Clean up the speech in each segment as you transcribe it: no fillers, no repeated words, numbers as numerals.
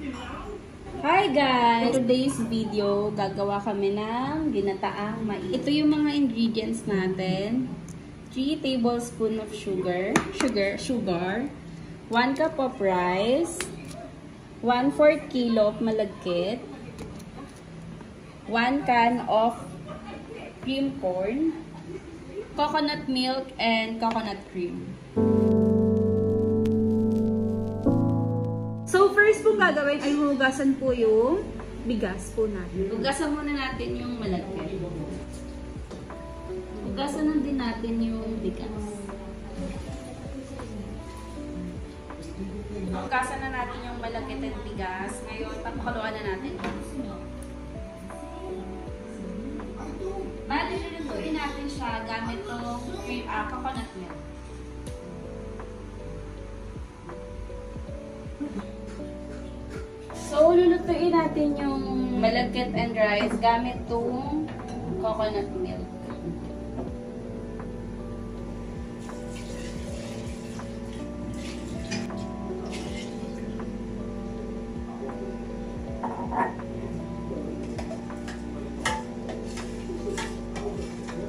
Hi guys! For today's video, gagawa kami ng ginataang mais. Ito yung mga ingredients natin. 3 tablespoons of sugar, 1 cup of rice, 1/4 kilo of malagkit, 1 can of cream corn, coconut milk, and coconut cream. So, first pong gagawin ay hugasan po yung bigas po natin. Hugasan muna natin yung malagkit. Hugasan na din natin yung bigas. Hugasan na natin yung malagkit at bigas. Ngayon, papakuloan na natin. Bali, lulutuin natin siya gamit itong coconut milk. So, lulutuin natin yung malagkit and rice gamit itong coconut milk.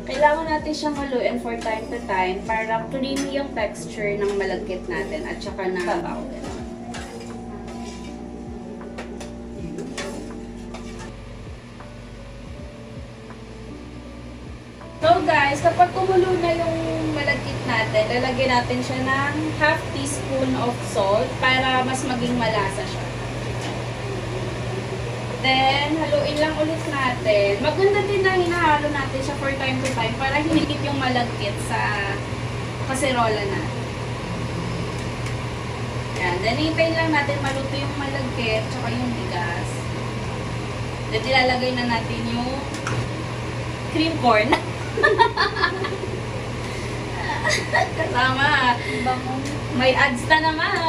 Kailangan natin siyang haluin for time to time para creamy yung texture ng malagkit natin at saka ng sabaw. So guys, kapag kumulo na yung malagkit natin, lalagyan natin siya ng ½ teaspoon of salt para mas maging malasa siya. Then, haluin lang ulit natin. Maganda din na hinahalo natin siya for time to time para hinikit yung malagkit sa kaserola natin. Yan. Then, hintayin lang natin maluto yung malagkit tsaka yung bigas. Then, ilalagay na natin yung cream corn. Kasama. May ads na naman.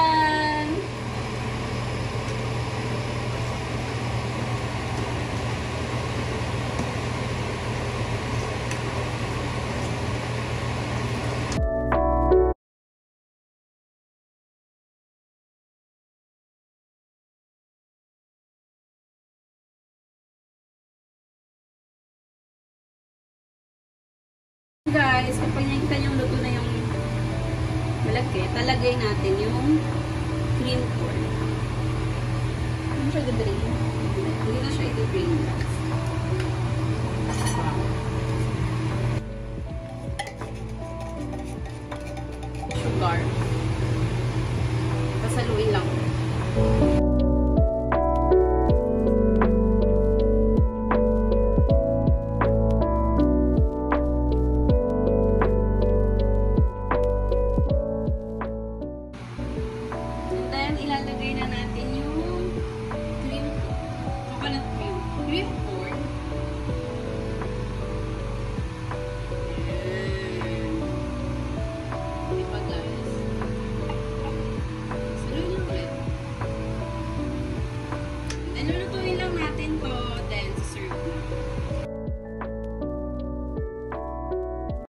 Guys, kapag nakikita nyo luto na yung malagkit, talagay natin yung cream corn. Hindi siya i-drain. Hindi na siya i-drain.